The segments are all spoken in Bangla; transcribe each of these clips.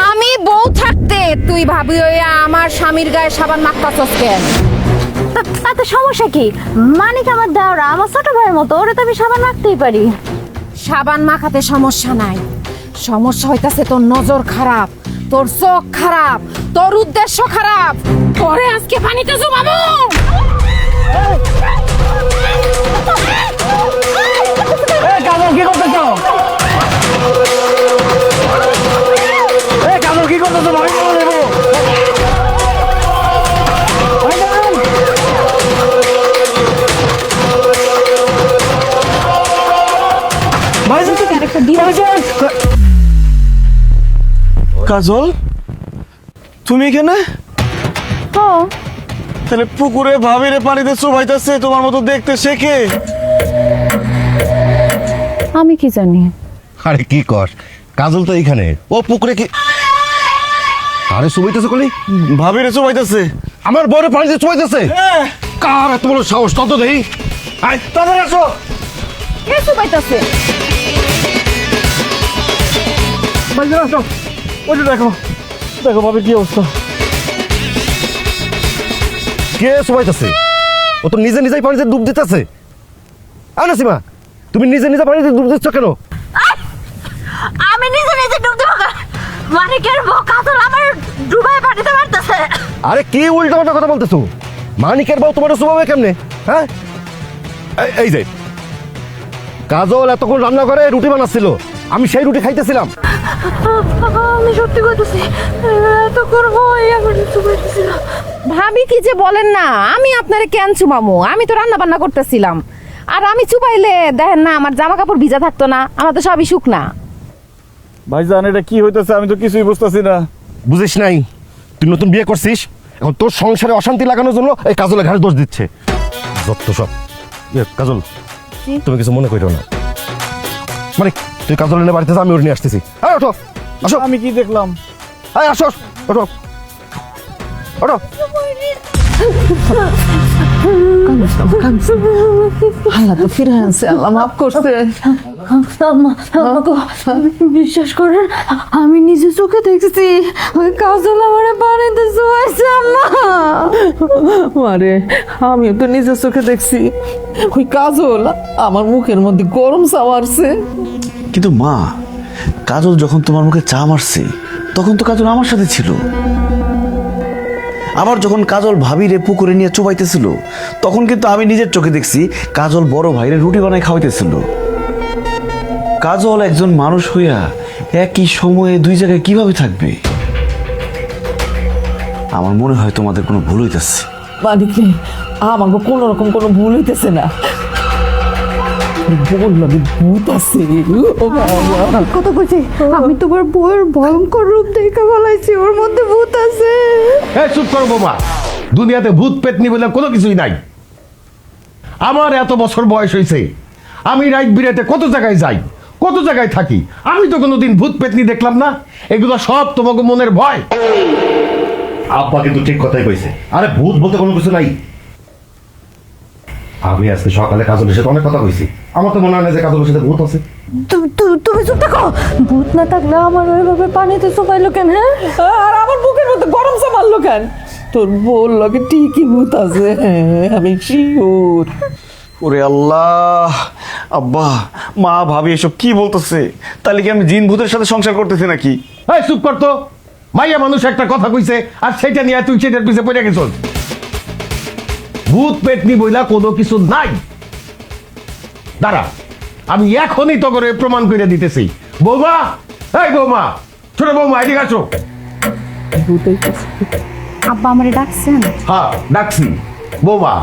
আমি বউ থাকতে তুই ভাবি হইয়া আমার স্বামীর গায়ে সাবান মাখতাছস কেন? তাতে সমস্যা কি? মানিক আমার দাওরা, আমার ছোট ভাইয়ের মতো, ওরে তো আমি সাবান রাখতেই পারি। সাবান মাখাতে সমস্যা নাই, সমস্যা হইতাছে তোর নজর খারাপ, তোর চোখ খারাপ, তোর উদ্দেশ্য খারাপ। তোরে আজকে পানিতে জমাবো। কাজল কি করতেছো? কাজল কি করতেছো? ভাই দেবো কাজল, তুমি এখানে? তাহলে পুকুরে ভাবিরে পানিতে চুবাইতেছে তোমার মতো দেখতে শেখে? আমি কি জানি? আরে কি কর, কাজল তো এইখানে, ও পুকুরে কি আরে চুবাইতেছে কলি? ভাবিরে চুবাইতেছে। আমার বউরে পানিতে চুবাইতেছে? কার এত বড় সাহস? তত দেই, আয় তাড়াতাড়ি আসো। কে চুবাইতাছে? বাইরে আসো, ওইটা দেখো, দেখো ভাবির কি অবস্থা। কে চুবাইতেছে? ও তো নিজে নিজেই পানিতে ডুব দিতেছে। নাসিমা, তুমি নিজে নিজে পানিতে ডুব দিচ্ছ কেন? আমি নিজে নিজে ডুব দেবো কেন? মানিকের বউ কাজল আমার ডুবায় পানিতে মারতেছে। আরে কি উল্টো পাল্টা কথা বলতেছো? মানিকের বউ তোমার চুবাবে কেমনে? হ্যাঁ, এই যে কাজল এতক্ষণ রান্না করে রুটি বানাচ্ছিল, আমি সেই রুটি খাইতেছিলাম। আমি সত্যি বলতেছি, এত করবো আমার চুবাইতেছিল। ভাবি কি যে বলেন না, আমি আপনারে কেন চুমামু? আমি তো রান্না বান্না করতেছিলাম। আর আমি চুপাইলে দেখেন না আমার জামা কাপড় ভিজা থাকতো না, আমার তো সবই শুকনা। ভাইজান এটা কি হইতেছে? আমি তো কিছুই বুঝতেছি না। বুঝিস নাই? তুই নতুন বিয়ে করছিস, এখন তোর সংসারে অশান্তি লাগানোর জন্য এই কাজলের ঘাড়ে দোষ দিচ্ছে। যত সব। কাজল, তুমি কিছু মনে করো না। মানে তুই কাজল এনে বাড়িতে যা, আমি ওর নিয়ে আসতেছি। আরে ওঠো, আসো। আমি কি দেখলাম? আয় আসো, ওঠো ওঠো। আল্লাহ তো ফিরে আনছে, আল্লাহ মাফ করছে। বিশ্বাস করেন, আমি নিজে চোখে দেখছি ওই কাজল আমার পানিতে চুবাইছে। আম্মা আরে আমিও তো নিজের চোখে দেখছি, ওই কাজল আমার মুখের মধ্যে গরম চা মারছে। কিন্তু মা, কাজল যখন তোমার মুখে চা মারছে তখন তো কাজল আমার সাথে ছিল। আবার যখন কাজল ভাবিরে পুকুরে নিয়ে চুবাইতেছিল তখন কিন্তু আমি নিজের চোখে দেখছি কাজল বড় ভাইরে রুটি বানাই খাওয়াইতেছিল। কাজল একজন মানুষ হইয়া একই সময়ে দুই জায়গায় কিভাবে থাকবে? আমার মনে হয় তোমাদের কোনো ভুল হইতেছে। মানিকে আমাকে কোনো রকম কোনো ভুল হইতেছে না, বললাম ভূত আছে। ও বাবা, কথা বলছি, আমি তোমার বউয়ের ভয়ঙ্কর রূপ দেখে বলাইছি, ওর মধ্যে ভূত আছে। চুপ করো বোমা, দুনিয়াতে ভূত পেতনি বলে কোনো কিছুই নাই। আমার এত বছর বয়স হয়েছে, আমি রাইট বিরাতে কত জায়গায় যাই, কত জায়গায় থাকি, আমি তো কোনোদিন ভূত পেতনি দেখলাম না। এগুলো সব তোমাকে মনের ভয়। আব্বা কিন্তু ঠিক কথাই কইছে, আরে ভূত বলতে কোনো কিছু নাই। আমি আজকে সকালে কাজলের সাথে অনেক কথা কইছি, আমার তো মনে হয় না যে কাজলের সাথে ভূত আছে। তুমি চুপ থাকো। ভূত না থাকলে আমার ওইভাবে পানিতে চুবাইলো কেন? হ্যাঁ, আর আমার বুকের মধ্যে গরম চা মারলো কেন? তোর বল লাগে ঠিকই ভূত আছে, আমি শিওর। ওরে আল্লাহ, আব্বা মা ভাবি এসব কি বলতেছে? তাহলে কি আমি জিন ভূতের সাথে সংসার করতেছি নাকি? এই চুপ করতো, মাইয়া মানুষ একটা কথা কইছে আর সেটা নিয়ে তুই সেটার পিছে পড়ে গেছ। ভূত পেতনি বইলা কোনো কিছু নাই। দাঁড়া, আমি এখনই তো করে প্রমাণ করে দিতেছি। বৌমা, এই বৌমা, ছোট বৌমা, এদিকে আসো। আব্বা আমারে ডাকছেন? হ্যাঁ ডাকছি। বৌমা,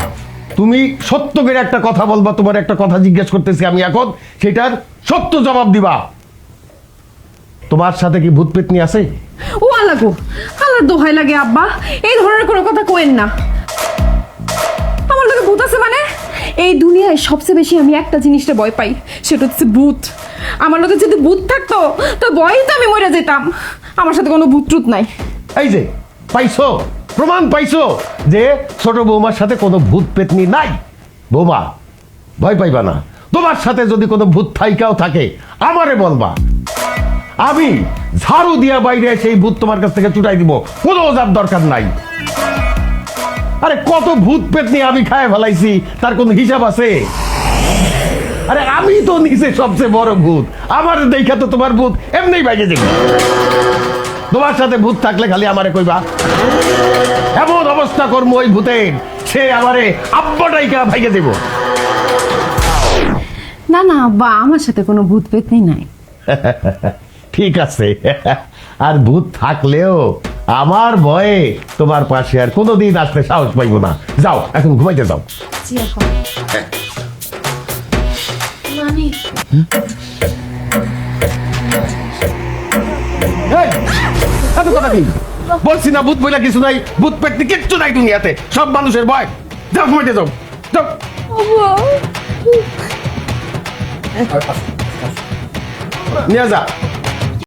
তুমি সত্য করে একটা কথা বলবা, তোমার একটা কথা জিজ্ঞেস করতেছি আমি এখন, সেটার সত্য জবাব দিবা। তোমার সাথে কি ভূত পেতনি আছে? ও আল্লাহ গো, আল্লাহর দোহাই লাগে আব্বা, এই ধরনের কোনো কথা কোয়েন না। আমার লগে ভূত আছে মানে? এই দুনিয়ায় সবচেয়ে বেশি আমি একটা জিনিসটা ভয় পাই, সেটা হচ্ছে ভূত। আমার লগে যদি ভূত থাকতো তো ভয়ই তো আমি মরে যেতাম। আমার সাথে কোনো ভূত ট্রুত নাই। এই যে পাইছো, প্রমাণ পাইছো যে ছোট বৌমার সাথে কোনো ভূত পেতনি নাই। বৌমা, ভয় পাইবা না। তোমার সাথে যদি কোনো ভূত থাইকাও থাকে আমারে বলবা। আমি ঝাড়ু দিয়া বাইরে সেই ভূত তোমার কাছ থেকে চুটাই দিব, কোনো ওজার দরকার নাই। আরে কত ভূত পেতনি আমি খায় ফেলাইছি, তার কোনো হিসাব আছে? আরে আমি তো নিজে সবচেয়ে বড় ভূত, আমার দেখা তো তোমার ভূত এমনি বাইরে যাবে। তোমার সাথে ভূত থাকলে খালি আমারে কইবা, এমন অবস্থা করবো ওই ভূতের, সে আমারে আব্বাটাইকা ভাইগে দেব। না না আব্বা, আমার সাথে কোনো ভূত পেতনি নাই। ঠিক আছে, আর ভূত থাকলেও আমার ভয়ে তোমার পাশে আর কোনোদিন আসতে সাহস পাইবো না। যাও এখন ঘুমাইতে যাও। এই, এত কথা কি? বলছি না ভূত বইলা কিছু নাই, ভূত পেটনি কিচ্ছু নাই দুনিয়াতে, সব মানুষের ভয়। যাও ঘুমাইতে যাও, যাও। নিয়ে যা।